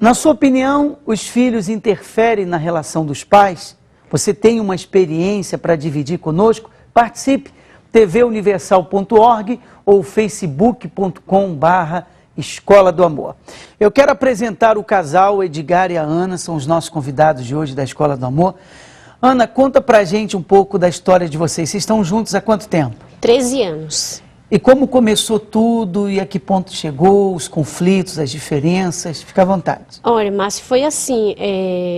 Na sua opinião, os filhos interferem na relação dos pais? Você tem uma experiência para dividir conosco? Participe, tvuniversal.org ou facebook.com/Escola do Amor. Eu quero apresentar o casal Edgar e a Ana, são os nossos convidados de hoje da Escola do Amor. Ana, conta pra gente um pouco da história de vocês. Vocês estão juntos há quanto tempo? 13 anos. E como começou tudo e a que ponto chegou, os conflitos, as diferenças? Fica à vontade. Olha, Márcio, foi assim,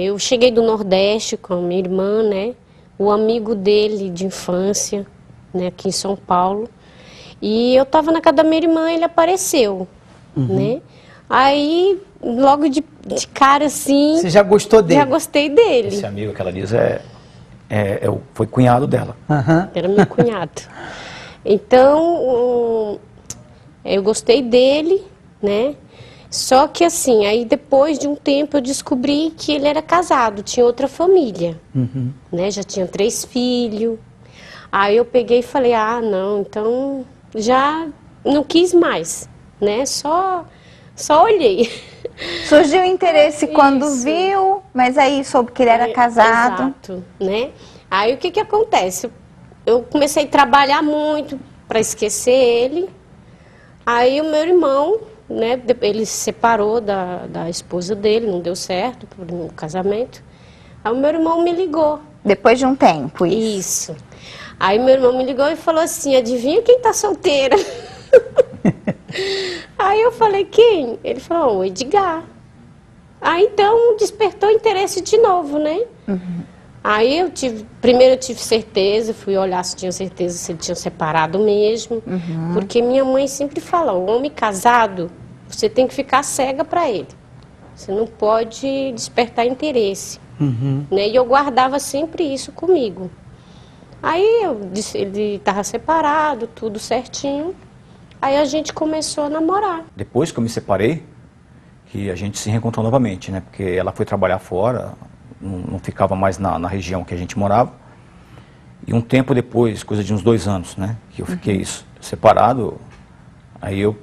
eu cheguei do Nordeste com a minha irmã, né? O amigo dele de infância, né, aqui em São Paulo. E eu estava na casa da minha irmã, ele apareceu, né? Aí, logo de cara assim... Você já gostou dele? Já gostei dele. Esse amigo que ela diz foi cunhado dela. Era meu cunhado. Então, eu gostei dele, né? Só que assim, aí depois de um tempo eu descobri que ele era casado, tinha outra família, né? Já tinha 3 filhos. Aí eu peguei e falei, ah, não, então já não quis mais, né? Só olhei. Surgiu o interesse quando viu, mas aí soube que ele era casado. Exato, né? Aí o que acontece? Eu comecei a trabalhar muito para esquecer ele. Aí o meu irmão, né, ele se separou da esposa dele, não deu certo por um casamento. Aí o meu irmão me ligou. Depois de um tempo, isso. Isso. Aí meu irmão me ligou e falou assim, adivinha quem tá solteira? Aí eu falei, quem? Ele falou, o Edgar. Aí então despertou interesse de novo, né? Aí primeiro eu tive certeza, fui olhar se tinha certeza se ele tinha separado mesmo, porque minha mãe sempre fala, o homem casado, você tem que ficar cega para ele, você não pode despertar interesse, né? E eu guardava sempre isso comigo. Aí ele estava separado, tudo certinho, aí a gente começou a namorar. Depois que eu me separei, que a gente se reencontrou novamente, né? Porque ela foi trabalhar fora, não ficava mais na região que a gente morava. E um tempo depois, coisa de uns 2 anos, né, que eu fiquei separado, aí eu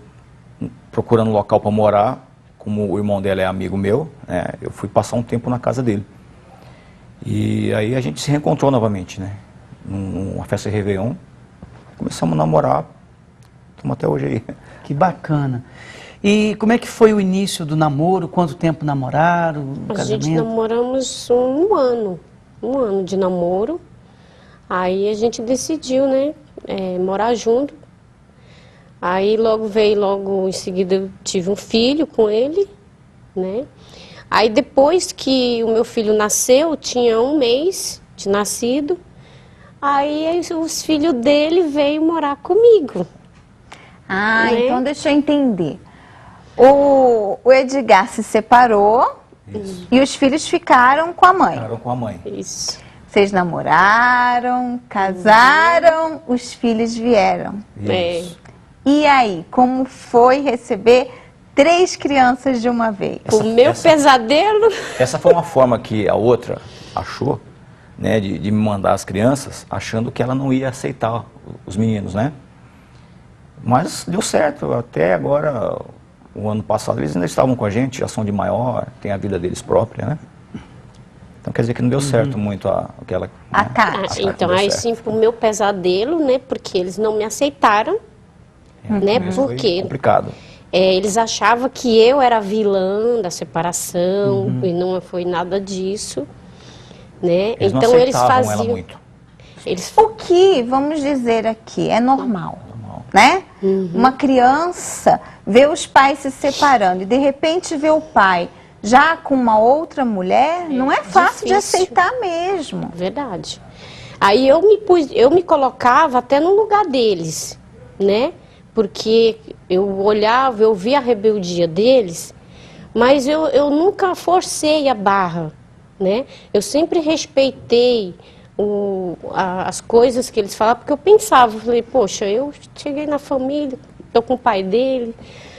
procurando um local para morar, como o irmão dela é amigo meu, né, eu fui passar um tempo na casa dele. E aí a gente se reencontrou novamente, né, numa festa de Réveillon, começamos a namorar, estamos até hoje aí. Que bacana. E como é que foi o início do namoro? Quanto tempo namoraram? O casamento? A gente namoramos um ano de namoro. Aí a gente decidiu, né, morar junto. Aí logo em seguida eu tive um filho com ele, né. Aí depois que o meu filho nasceu, tinha 1 mês de nascido, aí os filhos dele veio morar comigo. Ah, né? então deixa eu entender. O Edgar se separou e os filhos ficaram com a mãe. Ficaram com a mãe. Isso. Vocês namoraram, casaram, os filhos vieram. Isso. E aí, como foi receber 3 crianças de uma vez? O meu pesadelo. Essa foi uma forma que a outra achou, né, de me mandar as crianças, achando que ela não ia aceitar os meninos, né? Mas deu certo, até agora, o ano passado eles ainda estavam com a gente, já são de maior, tem a vida deles própria, né? Então quer dizer que não deu certo muito aquela... A né? Tati. Então, aí sim, o meu pesadelo, né, porque eles não me aceitaram, né, Foi porque complicado. eles achavam que eu era a vilã da separação, e não foi nada disso, né? Eles Então não eles aceitavam faziam... ela muito. Eles... O que, vamos dizer aqui, é normal, né? Uma criança vê os pais se separando e de repente vê o pai já com uma outra mulher, não é fácil de difícil. aceitar mesmo. Verdade. Aí eu me colocava até no lugar deles, né? Porque eu olhava, eu via a rebeldia deles, mas eu nunca forcei a barra, né? Eu sempre respeitei as coisas que eles falavam, porque eu pensava, falei, poxa, eu cheguei na família, estou com o pai dele,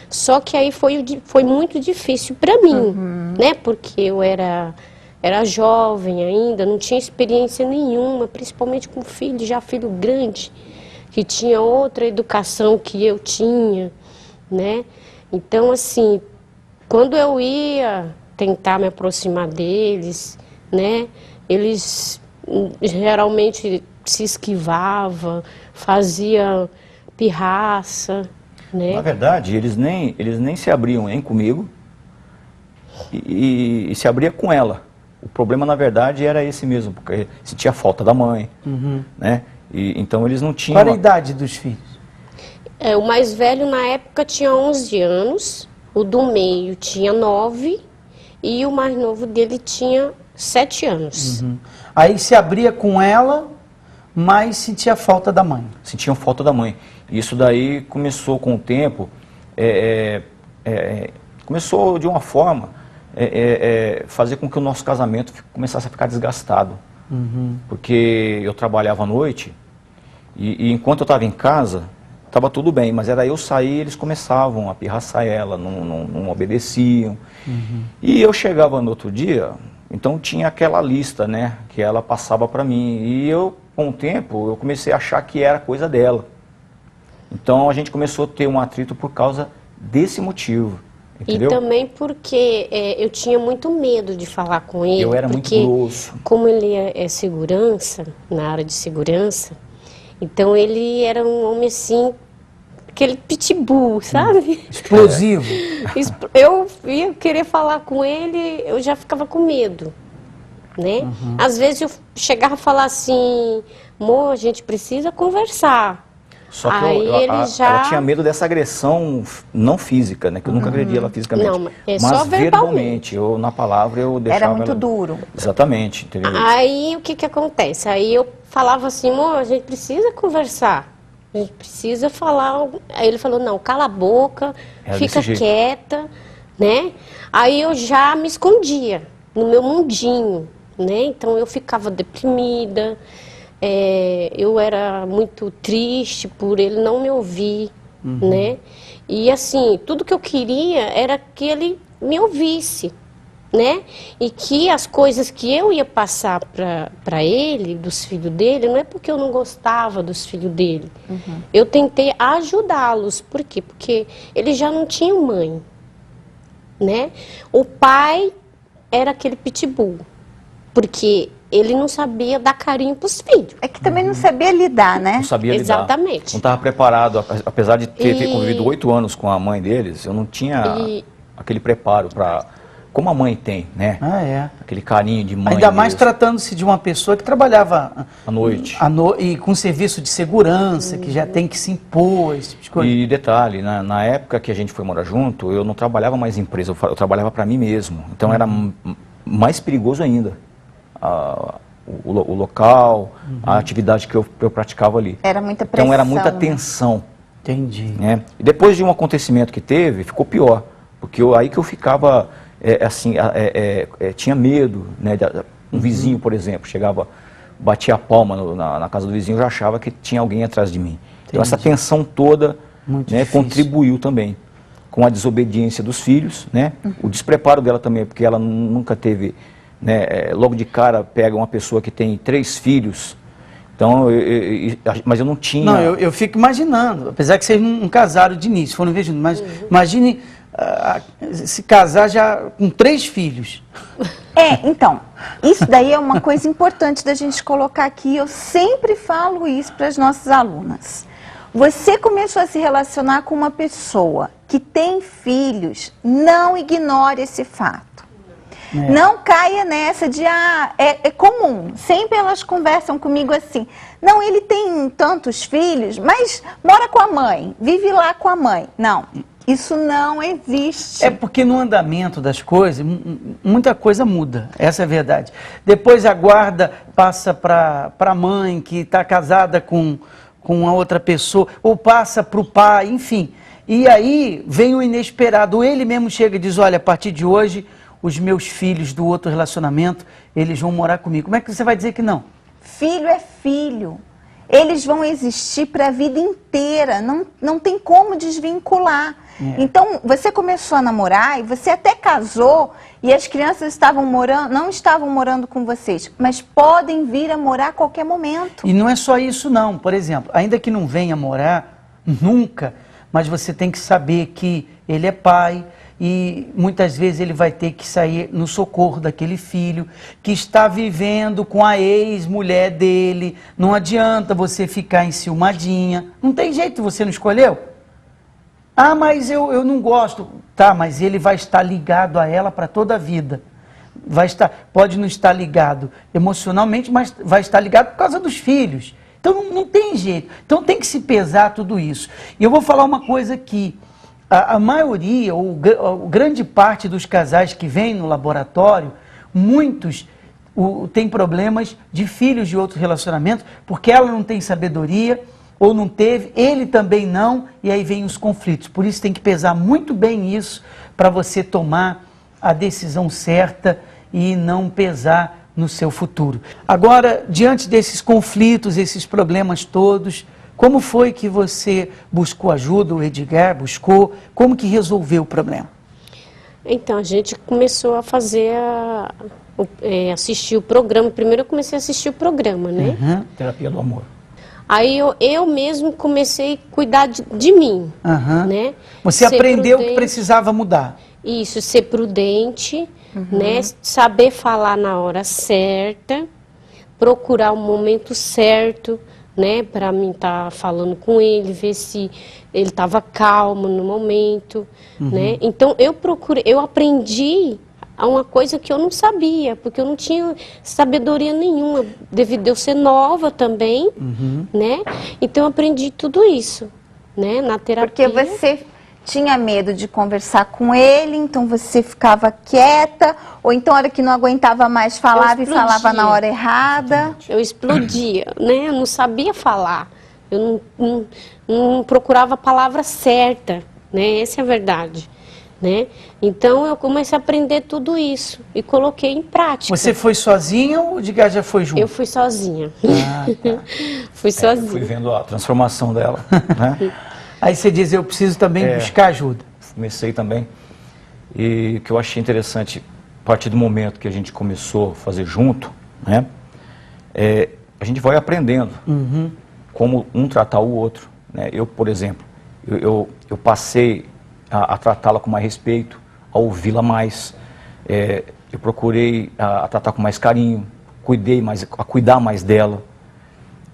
só que aí foi muito difícil para mim, né? Porque eu era jovem ainda, não tinha experiência nenhuma, principalmente com filho, já filho grande, que tinha outra educação que eu tinha, né? Então, assim, quando eu ia tentar me aproximar deles, né? Eles geralmente se esquivavam, fazia pirraça, né? Na verdade, eles nem se abriam nem comigo e se abria com ela. O problema, na verdade, era esse mesmo, porque sentia falta da mãe, né? E, então eles não tinham... Qual era a idade dos filhos? O mais velho, na época, tinha 11 anos, o do meio tinha 9 e o mais novo dele tinha 7 anos. Aí se abria com ela, mas sentia falta da mãe. Sentiam falta da mãe. Isso daí começou com o tempo, começou de uma forma fazer com que o nosso casamento começasse a ficar desgastado. Porque eu trabalhava à noite e enquanto eu estava em casa, estava tudo bem, mas era eu sair, eles começavam a pirraçar ela, não obedeciam. E eu chegava no outro dia, então tinha aquela lista, né, que ela passava para mim. E eu, com o tempo, eu comecei a achar que era coisa dela. Então a gente começou a ter um atrito por causa desse motivo, entendeu? E também porque eu tinha muito medo de falar com ele. Eu era muito grosso. Como ele é segurança, na área de segurança, então ele era um homem assim, aquele pitbull, sabe? Explosivo. Eu ia querer falar com ele, eu já ficava com medo, né? Às vezes eu chegava a falar assim, amor, a gente precisa conversar. Só que Aí ela tinha medo dessa agressão não física, né? Que eu nunca agredi ela fisicamente. Não, mas só verbalmente. Eu, na palavra, eu deixava Era muito ela... duro. Exatamente, entendeu? Aí o que acontece? Aí eu falava assim, amor, a gente precisa conversar. A gente precisa falar. Aí ele falou, não, cala a boca, Era fica desse jeito. quieta, né? Aí eu já me escondia no meu mundinho, né? Então eu ficava deprimida, eu era muito triste por ele não me ouvir, né? E assim, tudo que eu queria era que ele me ouvisse, né? E que as coisas que eu ia passar para ele, dos filhos dele, não é porque eu não gostava dos filhos dele. Eu tentei ajudá-los. Por quê? Porque eles já não tinham mãe, né? O pai era aquele pitbull, porque ele não sabia dar carinho para os filhos. É que também não sabia lidar, né? Não sabia lidar. Exatamente. Não estava preparado, apesar de ter convivido 8 anos com a mãe deles, eu não tinha aquele preparo para... Como a mãe tem, né? Ah, é. Aquele carinho de mãe. Ainda mais mesmo. tratando-se de uma pessoa que trabalhava À noite. E com serviço de segurança, que já tem que se impor, esse tipo de coisa. E detalhe, na época que a gente foi morar junto, eu não trabalhava mais em empresa, eu trabalhava para mim mesmo. Então era mais perigoso ainda. O local, a atividade que eu praticava ali. Era muita pressão. Então era muita né? tensão. Entendi. Né? E depois de um acontecimento que teve, ficou pior. Porque aí que eu ficava, tinha medo, né? Um vizinho, por exemplo, chegava, batia a palma na casa do vizinho, eu já achava que tinha alguém atrás de mim. Então essa tensão toda, né, contribuiu também com a desobediência dos filhos, né? O despreparo dela também, porque ela nunca teve, né, logo de cara pega uma pessoa que tem 3 filhos, então, mas eu não tinha... Não, eu fico imaginando, apesar que vocês não casaram de início, foram ver juntos, mas imagine se casar já com 3 filhos. Então, isso daí é uma coisa importante da gente colocar aqui, eu sempre falo isso para as nossas alunas. Você começou a se relacionar com uma pessoa que tem filhos, não ignore esse fato. Não caia nessa de, é comum, sempre elas conversam comigo assim, não, ele tem tantos filhos, mas mora com a mãe, vive lá com a mãe. Não, isso não existe. É porque no andamento das coisas, muita coisa muda, essa é a verdade. Depois a guarda passa para a mãe que está casada com a outra pessoa, ou passa para o pai, enfim. E aí vem o inesperado, ele mesmo chega e diz, olha, a partir de hoje, os meus filhos do outro relacionamento, eles vão morar comigo. Como é que você vai dizer que não? Filho é filho. Eles vão existir para a vida inteira, não tem como desvincular. Então, você começou a namorar e você até casou e as crianças não estavam morando com vocês, mas podem vir a morar a qualquer momento. E não é só isso não, por exemplo, ainda que não venha morar, nunca, mas você tem que saber que ele é pai, e muitas vezes ele vai ter que sair no socorro daquele filho que está vivendo com a ex-mulher dele. Não adianta você ficar enciumadinha. Não tem jeito, você não escolheu? Ah, mas eu não gosto. Tá, mas ele vai estar ligado a ela para toda a vida. Pode não estar ligado emocionalmente, mas vai estar ligado por causa dos filhos. Então não tem jeito. Então tem que se pesar tudo isso. E eu vou falar uma coisa aqui. A maioria, ou grande parte dos casais que vêm no laboratório, muitos têm problemas de filhos de outros relacionamentos, porque ela não tem sabedoria, ou não teve, ele também não, e aí vem os conflitos. Por isso tem que pesar muito bem isso, para você tomar a decisão certa e não pesar no seu futuro. Agora, diante desses conflitos, esses problemas todos, como foi que você buscou ajuda, o Edgar buscou, como que resolveu o problema? Então, a gente começou a fazer, assistir o programa. Primeiro eu comecei a assistir o programa, né? Uhum. Terapia do amor. Aí eu mesmo comecei a cuidar de mim, Uhum. né? Você Ser aprendeu que prudente. precisava mudar. Isso, ser prudente, né? Saber falar na hora certa, procurar o momento certo, né? Para mim estar falando com ele, ver se ele estava calmo no momento, né? Então eu aprendi a uma coisa que eu não sabia, porque eu não tinha sabedoria nenhuma, devido a eu ser nova também, né? Então eu aprendi tudo isso, né? Na terapia. Porque você tinha medo de conversar com ele, então você ficava quieta, ou então a hora que não aguentava mais falava e falava na hora errada. Eu explodia, né? Eu não sabia falar, eu não procurava a palavra certa, né? Essa é a verdade, né? Então eu comecei a aprender tudo isso e coloquei em prática. Você foi sozinha ou o Edgar já foi junto? Eu fui sozinha. Ah, tá. Fui sozinha. Fui vendo a transformação dela, né? Aí você diz, eu preciso também buscar ajuda. Comecei também. E o que eu achei interessante, a partir do momento que a gente começou a fazer junto, né? A gente vai aprendendo como um tratar o outro, né? Eu, por exemplo, eu passei a tratá-la com mais respeito, a ouvi-la mais. Eu procurei a tratar com mais carinho, a cuidar mais dela.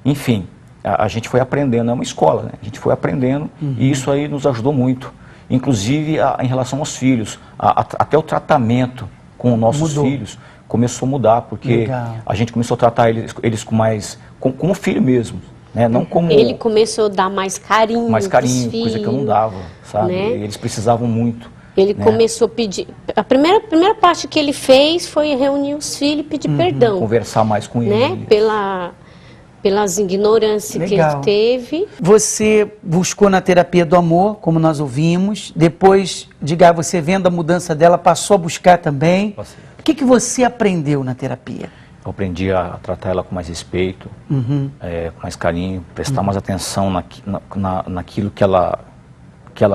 Enfim, a gente foi aprendendo, é uma escola, né? A gente foi aprendendo e isso aí nos ajudou muito. Inclusive em relação aos filhos, até o tratamento com os nossos filhos começou a mudar, porque a gente começou a tratar eles com mais, como filho mesmo, né? Não como... Ele começou a dar mais carinho coisa que eu não dava, sabe? Né? Eles precisavam muito. Ele né? começou a pedir... A primeira parte que ele fez foi reunir os filhos e pedir perdão. Conversar mais com né? eles. Pelas ignorâncias que ele teve. Você buscou na terapia do amor, como nós ouvimos. Depois, diga, você vendo a mudança dela, passou a buscar também. Passei. O que você aprendeu na terapia? Eu aprendi a tratar ela com mais respeito, com mais carinho, prestar mais atenção naquilo que ela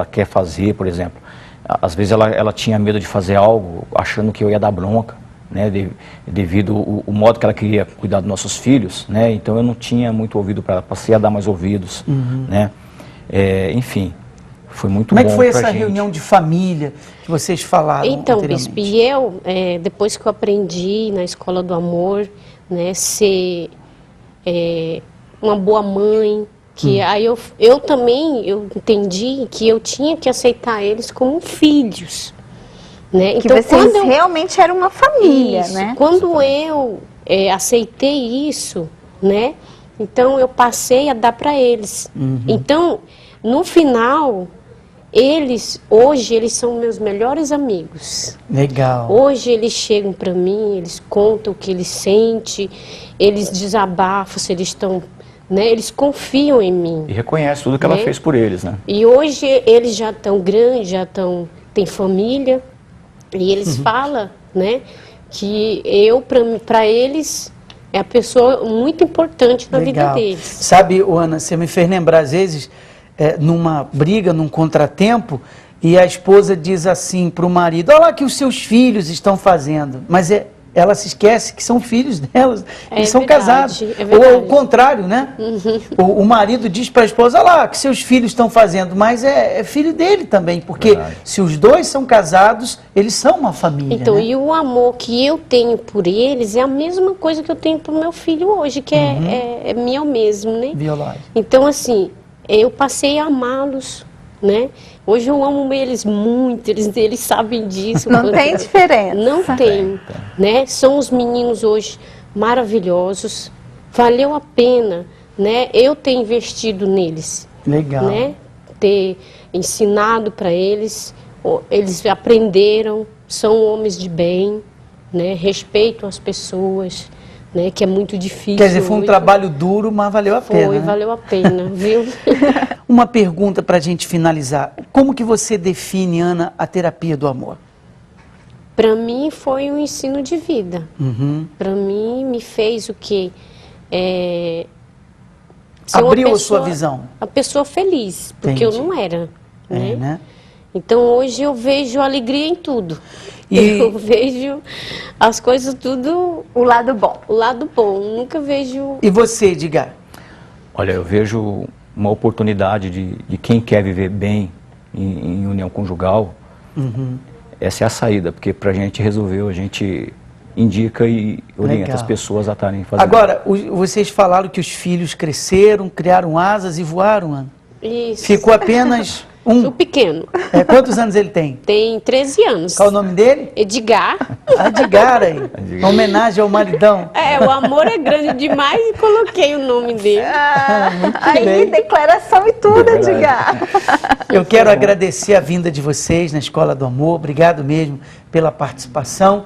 quer fazer, por exemplo. Às vezes ela tinha medo de fazer algo, achando que eu ia dar bronca, né, devido ao modo que ela queria cuidar dos nossos filhos, né, então eu não tinha muito ouvido para ela, passei a dar mais ouvidos, né, enfim, foi muito bom. Como é que foi essa reunião de família que vocês falaram Então, anteriormente? Bispo, e eu, depois que eu aprendi na Escola do Amor, né, ser uma boa mãe, que aí eu também entendi que eu tinha que aceitar eles como filhos. Né? Que então, vocês realmente eram uma família, né? Quando eu aceitei isso, né? Então eu passei a dar para eles. Então, no final, hoje eles são meus melhores amigos. Legal. Hoje eles chegam para mim, eles contam o que eles sentem, eles desabafam, se eles estão, né? Eles confiam em mim. E reconhece tudo que ela fez por eles, né? E hoje eles já estão grandes, têm família. E eles falam, né, que eu, para eles, é a pessoa muito importante na vida deles. Sabe, Ana, você me fez lembrar, às vezes, numa briga, num contratempo, e a esposa diz assim para o marido, olha lá o que os seus filhos estão fazendo. Mas ela se esquece que são filhos delas, eles são verdade, casados. é Ou verdade. ao contrário, né? O marido diz para a esposa, olha lá, o que seus filhos estão fazendo, mas é filho dele também, porque Verdade. se os dois são casados, eles são uma família. Então, né? e o amor que eu tenho por eles é a mesma coisa que eu tenho pro meu filho hoje, que é meu mesmo, né? Biológico. Então, assim, eu passei a amá-los, né? Hoje eu amo eles muito, eles sabem disso. Não tem diferença. Não tem, né? São os meninos hoje maravilhosos, valeu a pena, né? Eu ter investido neles, Legal. né? Ter ensinado para eles, eles aprenderam, são homens de bem, né? Respeitam as pessoas, né? Que é muito difícil. Quer dizer, foi um hoje. trabalho duro, mas valeu a pena. Foi, né? valeu a pena, viu? Uma pergunta para a gente finalizar. Como que você define, Ana, a terapia do amor? Para mim foi um ensino de vida. Uhum. Para mim me fez o quê? Ser uma Abriu a pessoa- sua visão. A pessoa feliz, porque Entendi. eu não era. Né? É, né? Então hoje eu vejo alegria em tudo. E- Eu vejo as coisas tudo, O lado bom. o lado bom. Nunca vejo. E você, Edgar? Olha, eu vejo uma oportunidade de quem quer viver bem em união conjugal. Essa é a saída, porque para a gente resolver, a gente indica e orienta Legal. as pessoas a estarem fazendo. Agora, vocês falaram que os filhos cresceram, criaram asas e voaram, Ana. Isso. Ficou apenas O pequeno. Quantos anos ele tem? Tem 13 anos. Qual o nome dele? Edgar. Edgar aí. Uma homenagem ao maridão. O amor é grande demais e coloquei o nome dele. Aí, bem. declaração e tudo, É verdade. Edgar. Eu quero agradecer a vinda de vocês na Escola do Amor. Obrigado mesmo pela participação.